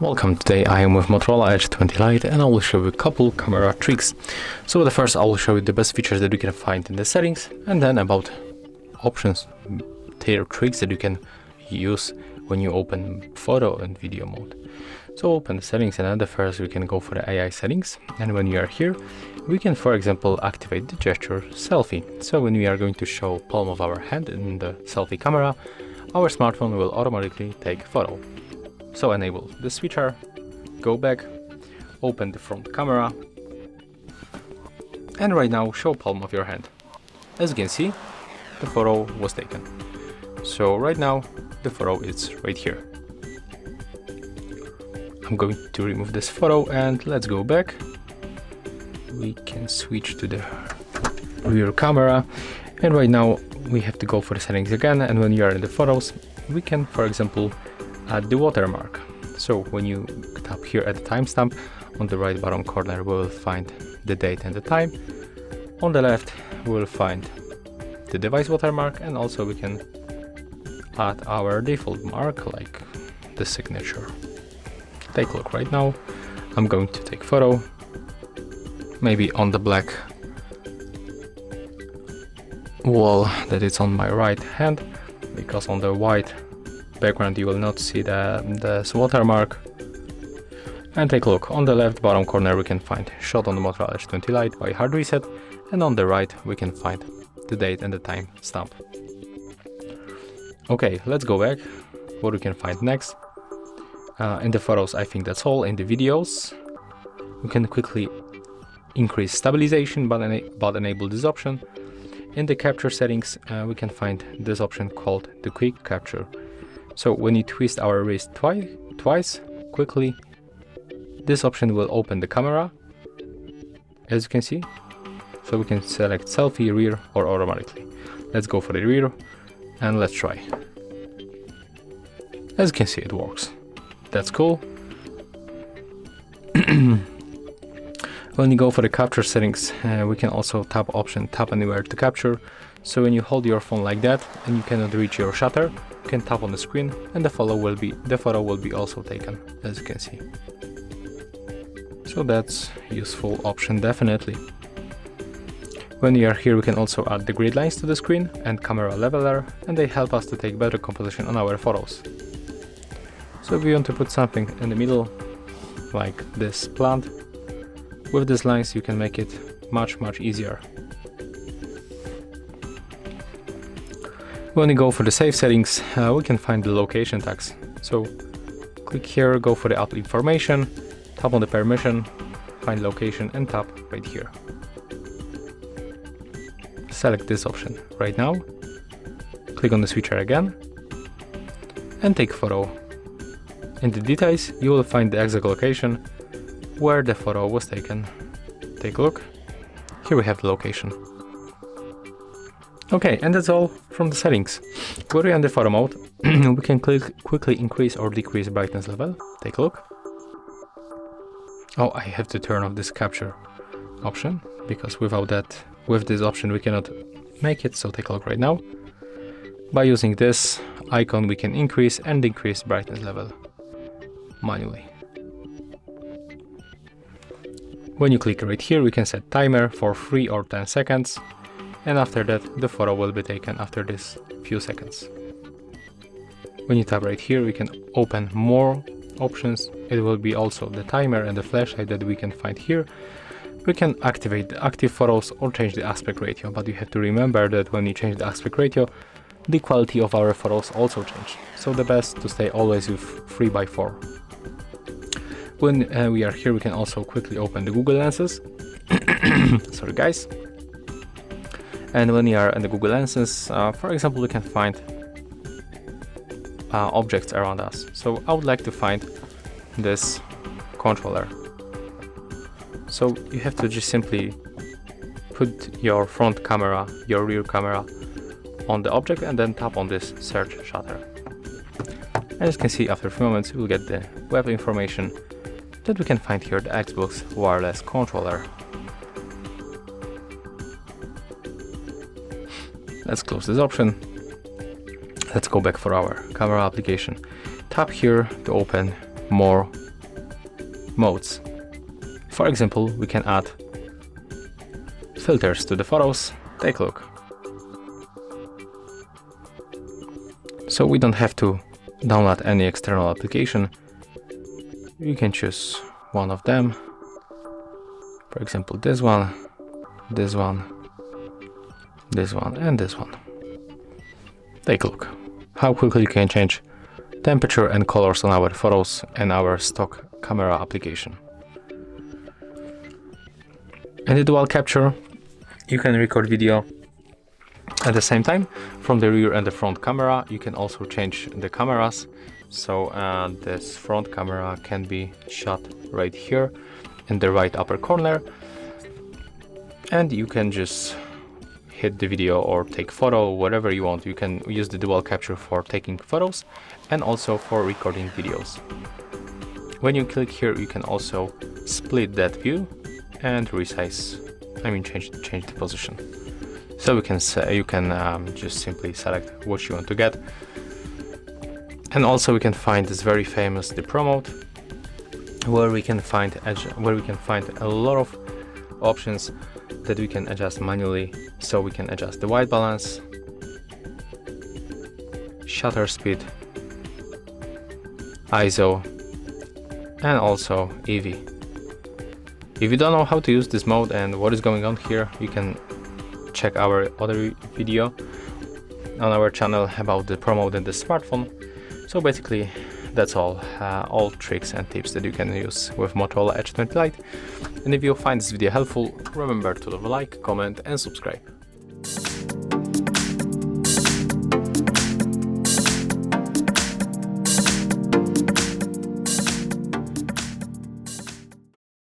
Welcome, today I am with Motorola Edge 20 Lite and I will show you a couple camera tricks. So the first I will show you the best features that you can find in the settings, and then about options, tier tricks that you can use when you open photo and video mode. So open the settings, and at the first we can go for the AI settings, and when you are here we can, for example, activate the gesture selfie. So when we are going to show palm of our hand in the selfie camera, our smartphone will automatically take photo. So enable this feature, go back, open the front camera, and right now show palm of your hand. As you can see, the photo was taken. So right now the photo is right here. I'm going to remove this photo and let's go back. We can switch to the rear camera, and right now we have to go for the settings again, and when you are in the photos we can, for example, add the watermark. So when you tap here at the timestamp, on the right bottom corner we will find the date and the time. On the left we will find the device watermark, and also we can add our default mark like the signature. Take a look right now. I'm going to take photo, maybe on the black wall that is on my right hand, because on the white background you will not see the watermark. And take a look, on the left bottom corner we can find shot on the Motorola Edge 20 Lite by HardReset, and on the right we can find the date and the time stamp. Okay, let's go back. What we can find next? In the photos I think that's all. In the videos we can quickly increase stabilization but enable this option. In the capture settings we can find this option called the quick capture. So when you twist our wrist twice quickly, this option will open the camera, as you can see. So we can select selfie, rear, or automatically. Let's go for the rear and let's try. As you can see, it works. That's cool. When you go for the capture settings, we can also tap option tap anywhere to capture. So when you hold your phone like that and you cannot reach your shutter, you can tap on the screen and the photo will be also taken, as you can see. So that's useful option, definitely. When we are here we can also add the gridlines to the screen and camera leveler, and they help us to take better composition on our photos. So if we want to put something in the middle, like this plant, with these lines you can make it much easier. When you go for the save settings, we can find the location tags. So click here, go for the app information, tap on the permission, find location and tap right here. Select this option right now, click on the switcher again and take photo. In the details you will find the exact location where the photo was taken. Take a look, here we have the location. Okay, and that's all from the settings. When we're in the photo mode, we can quickly increase or decrease brightness level. Take a look. Oh, I have to turn off this capture option, because without that, with this option we cannot make it, so take a look right now. By using this icon we can increase and decrease brightness level manually. When you click right here we can set timer for 3 or 10 seconds, and after that the photo will be taken after this few seconds. When you tap right here we can open more options. It will be also the timer and the flashlight that we can find here. We can activate the active photos or change the aspect ratio, but you have to remember that when you change the aspect ratio the quality of our photos also change. So the best to stay always with 3x4. When we are here we can also quickly open the Google Lenses. Sorry guys. And when you are in the Google Lenses, for example, we can find objects around us. So I would like to find this controller. So you have to just simply put your front camera, your rear camera on the object and then tap on this search shutter. As you can see, after a few moments we'll get the web information that we can find here, the Xbox wireless controller. Let's close this option. Let's go back for our camera application. Tap here to open more modes. For example, we can add filters to the photos. Take a look. So we don't have to download any external application. You can choose one of them. For example, this one, this one, this one, and this one. Take a look how quickly you can change temperature and colors on our photos and our stock camera application. In the dual capture, you can record video at the same time from the rear and the front camera. You can also change the cameras. So this front camera can be shot right here in the right upper corner, and you can just hit the video or take photo, whatever you want. You can use the dual capture for taking photos and also for recording videos. When you click here, you can also split that view and resize, change the position. So we can say you can just simply select what you want to get. And also we can find this very famous the Pro mode, where we can find a lot of options that we can adjust manually. So we can adjust the white balance, shutter speed, ISO, and also EV. If you don't know how to use this mode and what is going on here, you can check our other video on our channel about the Pro mode and the smartphone. So basically that's all tricks and tips that you can use with Motorola Edge 20 Lite. And if you find this video helpful, remember to leave a like, comment and subscribe.